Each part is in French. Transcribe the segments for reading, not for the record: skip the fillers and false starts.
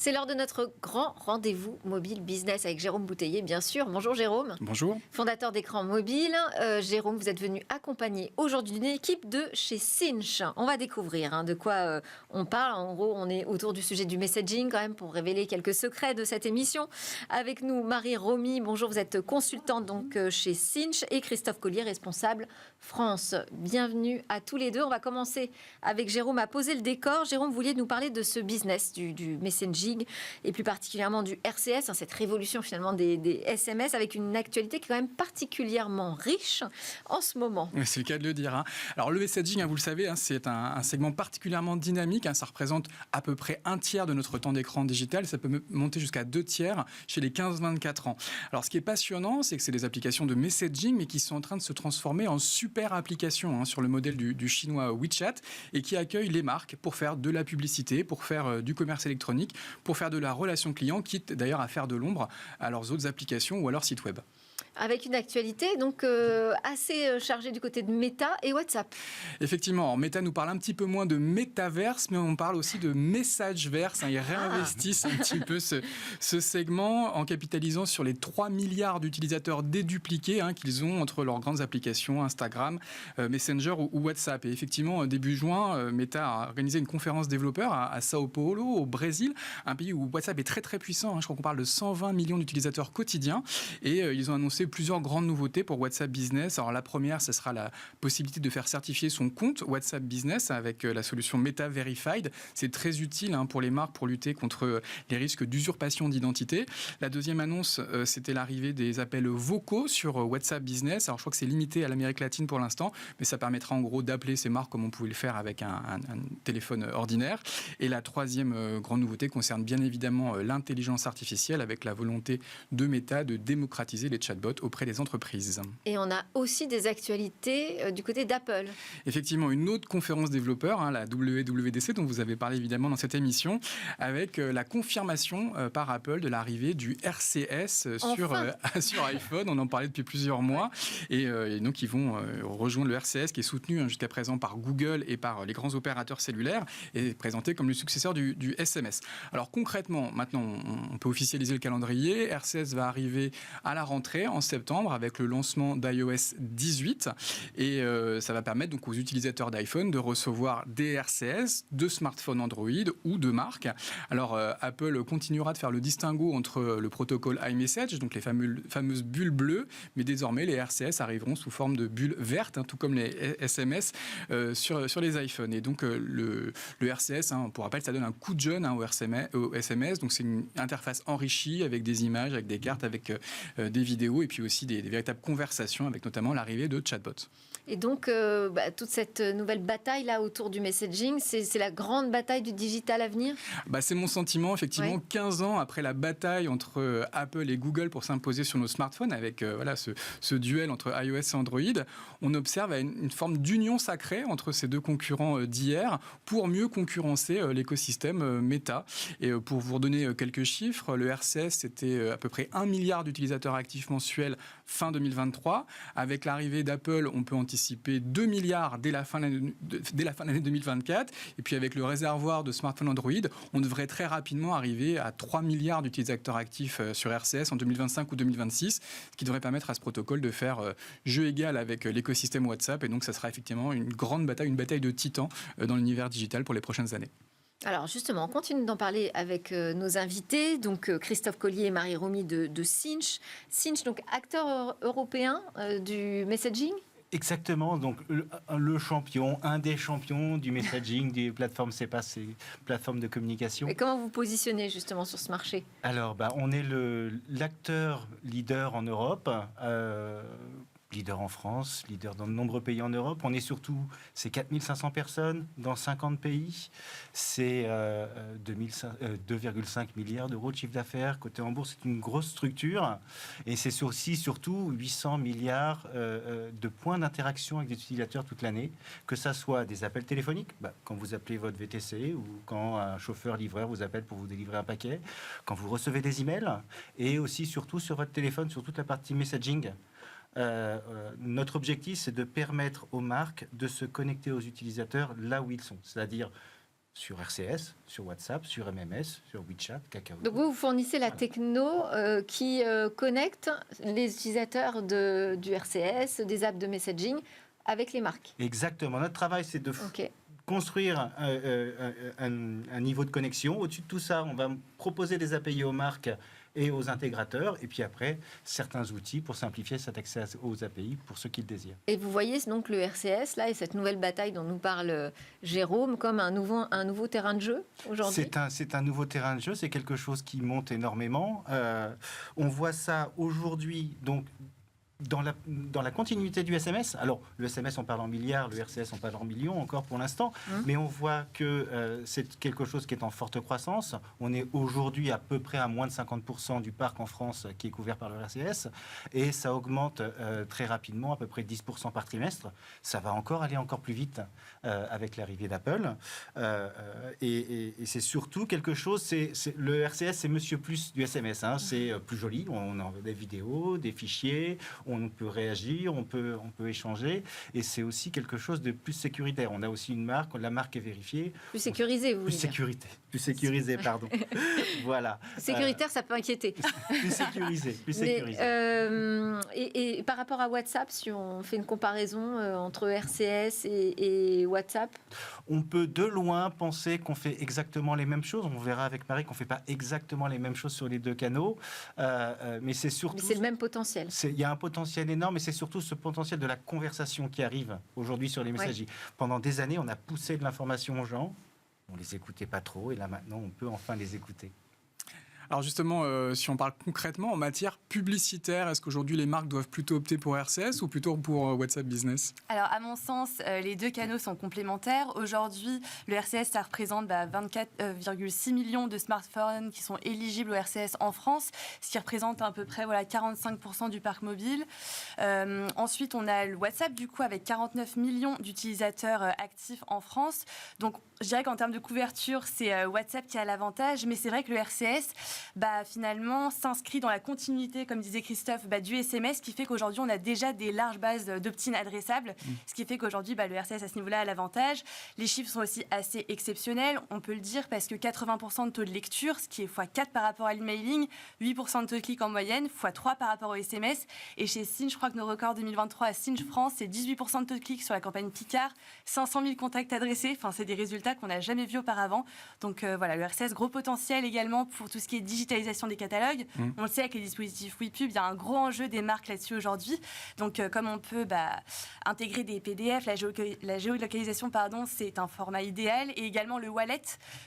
C'est l'heure de notre grand rendez-vous mobile business avec Jérôme Bouteiller, bien sûr. Bonjour Jérôme. Bonjour. Fondateur d'Écran Mobile. Jérôme, vous êtes venu accompagner aujourd'hui une équipe de chez Cinch. On va découvrir de quoi on parle. En gros, on est autour du sujet du messaging quand même pour révéler quelques secrets de cette émission. Avec nous, Marie Romy. Bonjour, vous êtes consultante donc chez Cinch et Christophe Collier, responsable France. Bienvenue à tous les deux. On va commencer avec Jérôme à poser le décor. Jérôme, vous vouliez nous parler de ce business du messaging et plus particulièrement du RCS, cette révolution finalement des SMS avec une actualité qui est quand même particulièrement riche en ce moment. C'est le cas de le dire. Alors le messaging, vous le savez, c'est un segment particulièrement dynamique. Ça représente à peu près un tiers de notre temps d'écran digital. Ça peut monter jusqu'à 2/3 chez les 15-24 ans. Alors ce qui est passionnant, c'est que c'est des applications de messaging, mais qui sont en train de se transformer en super applications sur le modèle du chinois WeChat et qui accueillent les marques pour faire de la publicité, pour faire du commerce électronique, pour faire de la relation client, quitte d'ailleurs à faire de l'ombre à leurs autres applications ou à leur site web. Avec une actualité donc assez chargée du côté de Meta et WhatsApp. Effectivement, Meta nous parle un petit peu moins de métaverse, mais on parle aussi de messageverse. Ils réinvestissent un petit peu ce segment en capitalisant sur les 3 milliards d'utilisateurs dédupliqués qu'ils ont entre leurs grandes applications, Instagram, Messenger ou WhatsApp. Et effectivement, début juin, Meta a organisé une conférence développeurs à Sao Paulo, au Brésil, un pays où WhatsApp est très très puissant. Je crois qu'on parle de 120 millions d'utilisateurs quotidiens. Et ils ont annoncé plusieurs grandes nouveautés pour WhatsApp Business. Alors la première, ce sera la possibilité de faire certifier son compte WhatsApp Business avec la solution Meta Verified. C'est très utile pour les marques pour lutter contre les risques d'usurpation d'identité. La deuxième annonce, c'était l'arrivée des appels vocaux sur WhatsApp Business. Alors je crois que c'est limité à l'Amérique latine pour l'instant, mais ça permettra en gros d'appeler ces marques comme on pouvait le faire avec un téléphone ordinaire. Et la troisième grande nouveauté concerne bien évidemment l'intelligence artificielle avec la volonté de Meta de démocratiser les chatbots auprès des entreprises. Et on a aussi des actualités du côté d'Apple. Effectivement, une autre conférence développeur, la WWDC, dont vous avez parlé évidemment dans cette émission, avec la confirmation par Apple de l'arrivée du RCS sur iPhone. On en parlait depuis plusieurs mois. Et donc, ils vont rejoindre le RCS qui est soutenu jusqu'à présent par Google et par les grands opérateurs cellulaires et présenté comme le successeur du SMS. Alors concrètement, maintenant, on peut officialiser le calendrier. RCS va arriver à la rentrée en septembre avec le lancement d'iOS 18 et ça va permettre donc aux utilisateurs d'iPhone de recevoir des RCS de smartphones Android ou de marques. Alors Apple continuera de faire le distinguo entre le protocole iMessage, donc les fameuses bulles bleues, mais désormais les RCS arriveront sous forme de bulles vertes, tout comme les SMS sur les iPhones. Et donc le RCS, pour rappel, ça donne un coup de jeune au SMS, donc c'est une interface enrichie avec des images, avec des cartes, avec des vidéos et puis aussi des véritables conversations avec notamment l'arrivée de chatbots. Et donc, toute cette nouvelle bataille là autour du messaging, c'est la grande bataille du digital à venir ? C'est mon sentiment, effectivement. Ouais. 15 ans après la bataille entre Apple et Google pour s'imposer sur nos smartphones, avec ce duel entre iOS et Android, on observe une forme d'union sacrée entre ces deux concurrents d'hier pour mieux concurrencer l'écosystème Meta. Et pour vous redonner quelques chiffres, le RCS, c'était à peu près 1 milliard d'utilisateurs actifs mensuels fin 2023. Avec l'arrivée d'Apple, on peut anticiper 2 milliards dès la fin de l'année 2024. Et puis avec le réservoir de smartphones Android, on devrait très rapidement arriver à 3 milliards d'utilisateurs actifs sur RCS en 2025 ou 2026, ce qui devrait permettre à ce protocole de faire jeu égal avec l'écosystème WhatsApp. Et donc, ça sera effectivement une grande bataille, une bataille de titans dans l'univers digital pour les prochaines années. Alors justement, on continue d'en parler avec nos invités, donc Christophe Collier et Marie Romy de Cinch. Cinch, donc acteur européen du messaging ? Exactement, donc le champion, un des champions du messaging, des plateformes CPaaS, plateformes de communication. Et comment vous positionnez justement sur ce marché ? Alors, on est l'acteur leader en Europe. Leader en France, leader dans de nombreux pays en Europe. On est surtout, c'est 4500 personnes dans 50 pays. C'est 2,5 milliards d'euros de chiffre d'affaires. Côté en bourse, c'est une grosse structure. Et c'est aussi, surtout, 800 milliards de points d'interaction avec des utilisateurs toute l'année. Que ça soit des appels téléphoniques, quand vous appelez votre VTC ou quand un chauffeur-livreur vous appelle pour vous délivrer un paquet, quand vous recevez des emails, et aussi, surtout, sur votre téléphone, sur toute la partie messaging. Notre objectif, c'est de permettre aux marques de se connecter aux utilisateurs là où ils sont. C'est-à-dire sur RCS, sur WhatsApp, sur MMS, sur WeChat, Kakao. Donc vous fournissez la techno qui connecte les utilisateurs du RCS, des apps de messaging avec les marques. Exactement. Notre travail, c'est de construire un niveau de connexion. Au-dessus de tout ça, on va proposer des API aux marques et aux intégrateurs, et puis après, certains outils pour simplifier cet accès aux API pour ceux qui le désirent. Et vous voyez donc le RCS, là, et cette nouvelle bataille dont nous parle Jérôme, comme un nouveau terrain de jeu aujourd'hui? C'est un nouveau terrain de jeu, c'est quelque chose qui monte énormément. On voit ça aujourd'hui, donc, dans la continuité du SMS. Alors, le SMS, on parle en milliards, le RCS, on parle en millions encore pour l'instant, mais on voit que c'est quelque chose qui est en forte croissance. On est aujourd'hui à peu près à moins de 50% du parc en France qui est couvert par le RCS, et ça augmente très rapidement, à peu près 10% par trimestre. Ça va aller encore plus vite avec l'arrivée d'Apple. Et c'est surtout quelque chose, le RCS, c'est Monsieur Plus du SMS. C'est plus joli, on a des vidéos, des fichiers, on peut réagir, on peut échanger, et c'est aussi quelque chose de plus sécuritaire. On a aussi une marque, la marque est vérifiée. Plus sécurisé, vous voulez dire. Plus sécurisé, pardon. Voilà. Sécuritaire, ça peut inquiéter. Plus sécurisé. Et par rapport à WhatsApp, si on fait une comparaison entre RCS et WhatsApp, on peut de loin penser qu'on fait exactement les mêmes choses. On verra avec Marie qu'on ne fait pas exactement les mêmes choses sur les deux canaux, mais c'est surtout... Mais c'est le même potentiel. Il y a un potentiel énorme, et c'est surtout ce potentiel de la conversation qui arrive aujourd'hui sur les messageries. Pendant des années, on a poussé de l'information aux gens, on les écoutait pas trop, et là maintenant, on peut enfin les écouter. Alors justement, si on parle concrètement en matière publicitaire, est-ce qu'aujourd'hui les marques doivent plutôt opter pour RCS ou plutôt pour WhatsApp Business? Alors à mon sens, les deux canaux sont complémentaires. Aujourd'hui, le RCS, ça représente 24,6 millions de smartphones qui sont éligibles au RCS en France, ce qui représente à peu près 45% du parc mobile. Ensuite, on a le WhatsApp, du coup, avec 49 millions d'utilisateurs actifs en France. Donc, je dirais qu'en termes de couverture, c'est WhatsApp qui a l'avantage, mais c'est vrai que le RCS, finalement, s'inscrit dans la continuité, comme disait Christophe, du SMS, qui fait qu'aujourd'hui, on a déjà des larges bases d'opt-in adressables, ce qui fait qu'aujourd'hui, le RCS, à ce niveau-là, a l'avantage. Les chiffres sont aussi assez exceptionnels, on peut le dire, parce que 80% de taux de lecture, ce qui est x4 par rapport à l'emailing, 8% de taux de clic en moyenne, x3 par rapport au SMS. Et chez Sinch, je crois que nos records 2023 à Sinch France, c'est 18% de taux de clic sur la campagne Picard, 500 000 contacts adressés. Enfin, c'est des résultats qu'on n'a jamais vus auparavant. Donc le RCS, gros potentiel également pour tout ce qui est digitalisation des catalogues. On le sait, avec les dispositifs WePub, il y a un gros enjeu des marques là-dessus aujourd'hui. Donc comme on peut intégrer des PDF, la géolocalisation, c'est un format idéal. Et également le wallet,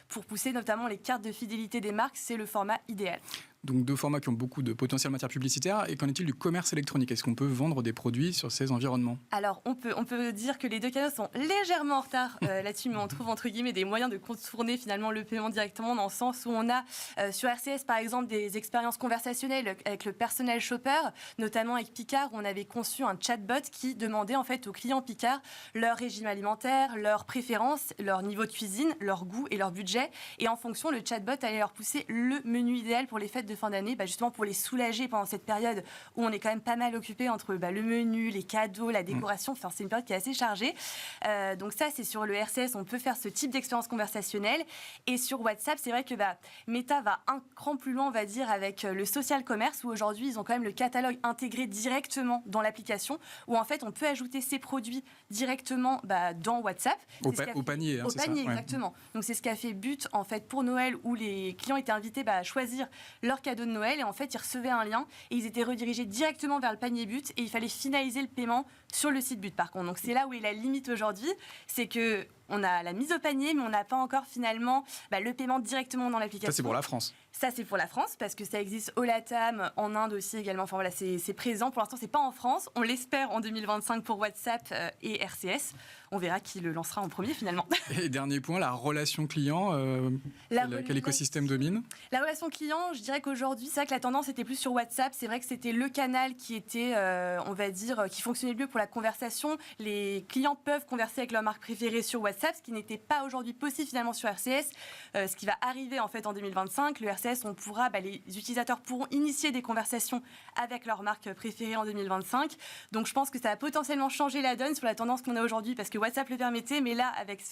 pour pousser notamment les cartes de fidélité des marques, c'est le format idéal. Donc deux formats qui ont beaucoup de potentiel en matière publicitaire. Et qu'en est-il du commerce électronique? Est-ce qu'on peut vendre des produits sur ces environnements? Alors on peut dire que les deux canaux sont légèrement en retard là-dessus, mais on trouve entre guillemets des moyens de contourner finalement le paiement directement, dans le sens où on a sur RCS par exemple des expériences conversationnelles avec le personnel shopper, notamment avec Picard, où on avait conçu un chatbot qui demandait en fait aux clients Picard leur régime alimentaire, leurs préférences, leur niveau de cuisine, leur goût et leur budget, et en fonction le chatbot allait leur pousser le menu idéal pour les fêtes de fin d'année, justement pour les soulager pendant cette période où on est quand même pas mal occupé entre le menu, les cadeaux, la décoration. Enfin, c'est une période qui est assez chargée. Donc ça, c'est sur le RCS, on peut faire ce type d'expérience conversationnelle. Et sur WhatsApp, c'est vrai que Meta va un cran plus loin, on va dire, avec le social commerce, où aujourd'hui, ils ont quand même le catalogue intégré directement dans l'application, où en fait, on peut ajouter ses produits directement dans WhatsApp. Au panier, au panier, exactement. Donc c'est ce qu'a fait But en fait pour Noël, où les clients étaient invités à choisir leur cadeau de Noël, et en fait ils recevaient un lien et ils étaient redirigés directement vers le panier But, et il fallait finaliser le paiement sur le site But par contre. Donc c'est là où est la limite aujourd'hui, c'est que on a la mise au panier, mais on n'a pas encore finalement le paiement directement dans l'application. Ça, c'est pour la France. Ça, c'est pour la France, parce que ça existe au LATAM, en Inde aussi également. Enfin voilà, c'est présent. Pour l'instant, c'est pas en France. On l'espère en 2025 pour WhatsApp et RCS. On verra qui le lancera en premier finalement. Et dernier point, la relation client. Quel écosystème domine? La relation client, je dirais qu'aujourd'hui, c'est vrai que la tendance était plus sur WhatsApp. C'est vrai que c'était le canal qui était, on va dire, qui fonctionnait le mieux pour la conversation. Les clients peuvent converser avec leur marque préférée sur WhatsApp. WhatsApp, ce qui n'était pas aujourd'hui possible finalement sur RCS. Ce qui va arriver en fait en 2025, le RCS, les utilisateurs pourront initier des conversations avec leur marque préférée en 2025. Donc je pense que ça va potentiellement changer la donne sur la tendance qu'on a aujourd'hui, parce que WhatsApp le permettait, mais là avec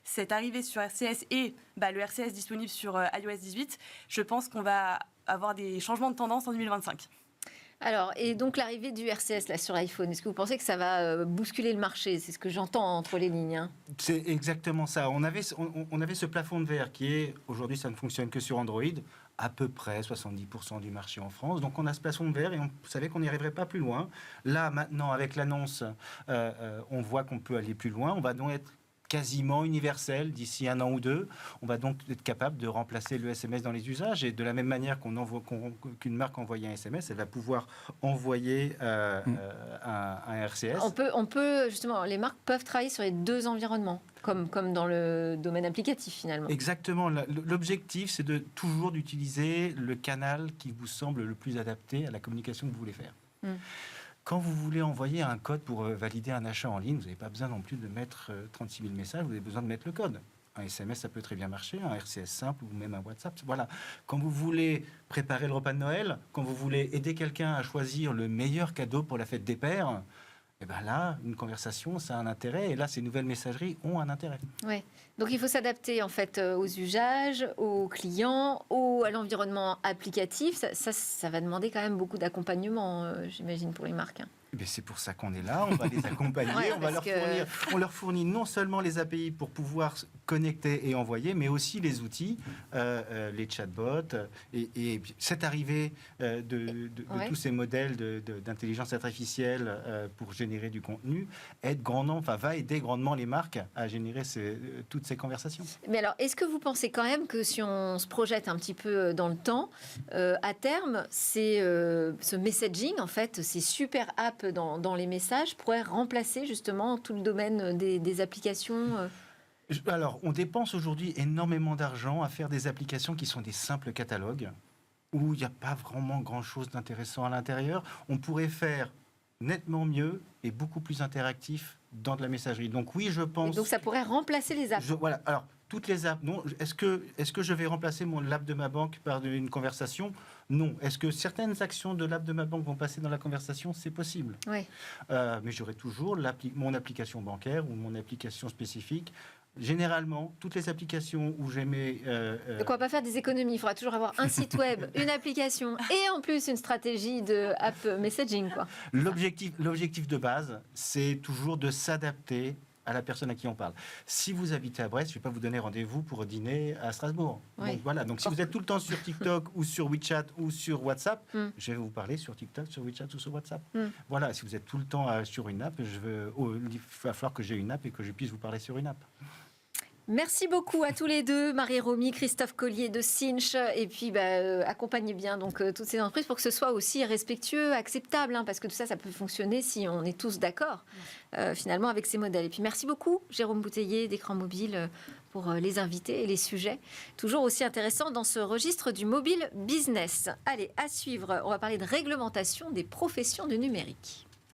cette arrivée sur RCS et le RCS disponible sur iOS 18, je pense qu'on va avoir des changements de tendance en 2025. Alors, et donc l'arrivée du RCS là, sur iPhone, est-ce que vous pensez que ça va bousculer le marché? C'est ce que j'entends entre les lignes. Hein. C'est exactement ça. On avait ce plafond de verre qui est, aujourd'hui, ça ne fonctionne que sur Android, à peu près 70% du marché en France. Donc on a ce plafond de verre et on savait qu'on n'y arriverait pas plus loin. Là, maintenant, avec l'annonce, on voit qu'on peut aller plus loin. On va donc être quasiment universel d'ici 1 an ou 2. On va donc être capable de remplacer le SMS dans les usages, et de la même manière qu'une marque envoie un SMS, elle va pouvoir envoyer un RCS. On peut justement, les marques peuvent travailler sur les deux environnements, comme dans le domaine applicatif finalement. Exactement. L'objectif, c'est toujours d'utiliser le canal qui vous semble le plus adapté à la communication que vous voulez faire. Quand vous voulez envoyer un code pour valider un achat en ligne, vous n'avez pas besoin non plus de mettre 36 000 messages, vous avez besoin de mettre le code. Un SMS, ça peut très bien marcher, un RCS simple ou même un WhatsApp. Voilà. Quand vous voulez préparer le repas de Noël, quand vous voulez aider quelqu'un à choisir le meilleur cadeau pour la fête des pères, et bien là, une conversation, ça a un intérêt. Et là, ces nouvelles messageries ont un intérêt. Oui. Donc, il faut s'adapter en fait aux usages, aux clients, à l'environnement applicatif. Ça va demander quand même beaucoup d'accompagnement, j'imagine, pour les marques. Hein. C'est pour ça qu'on est là, on va les accompagner, on leur fournit non seulement les API pour pouvoir connecter et envoyer, mais aussi les outils, les chatbots, et cette arrivée de tous ces modèles d'intelligence artificielle pour générer du contenu va aider grandement les marques à générer toutes ces conversations. Mais alors, est-ce que vous pensez quand même que si on se projette un petit peu dans le temps, à terme, ce messaging, en fait, ces super apps dans les messages pourrait remplacer justement tout le domaine des applications Alors, on dépense aujourd'hui énormément d'argent à faire des applications qui sont des simples catalogues, où il n'y a pas vraiment grand-chose d'intéressant à l'intérieur. On pourrait faire nettement mieux et beaucoup plus interactif dans de la messagerie. Donc oui, je pense... Et donc ça pourrait remplacer les apps. Voilà. Alors, toutes les apps, non. Est-ce que je vais remplacer l'app de ma banque par une conversation? Non. Est-ce que certaines actions de l'app de ma banque vont passer dans la conversation? C'est possible. Oui. Mais j'aurai toujours mon application bancaire ou mon application spécifique. Généralement, toutes les applications où j'aimais... Donc on ne va pas faire des économies. Il faudra toujours avoir un site web, une application et en plus une stratégie de app messaging, quoi. L'objectif de base, c'est toujours de s'adapter à la personne à qui on parle. Si vous habitez à Brest, je ne vais pas vous donner rendez-vous pour dîner à Strasbourg. Oui. Donc voilà. Donc si vous êtes tout le temps sur TikTok ou sur WeChat ou sur WhatsApp, je vais vous parler sur TikTok, sur WeChat ou sur WhatsApp. Voilà. Si vous êtes tout le temps sur une app, il va falloir que j'ai une app et que je puisse vous parler sur une app. Merci beaucoup à tous les deux, Marie Romy, Christophe Collier de Cinch, et puis accompagnez bien donc toutes ces entreprises pour que ce soit aussi respectueux, acceptable, hein, parce que tout ça, ça peut fonctionner si on est tous d'accord finalement avec ces modèles. Et puis merci beaucoup, Jérôme Bouteiller d'Écran Mobile, pour les invités et les sujets toujours aussi intéressants dans ce registre du mobile business. Allez, à suivre, on va parler de réglementation des professions du numérique.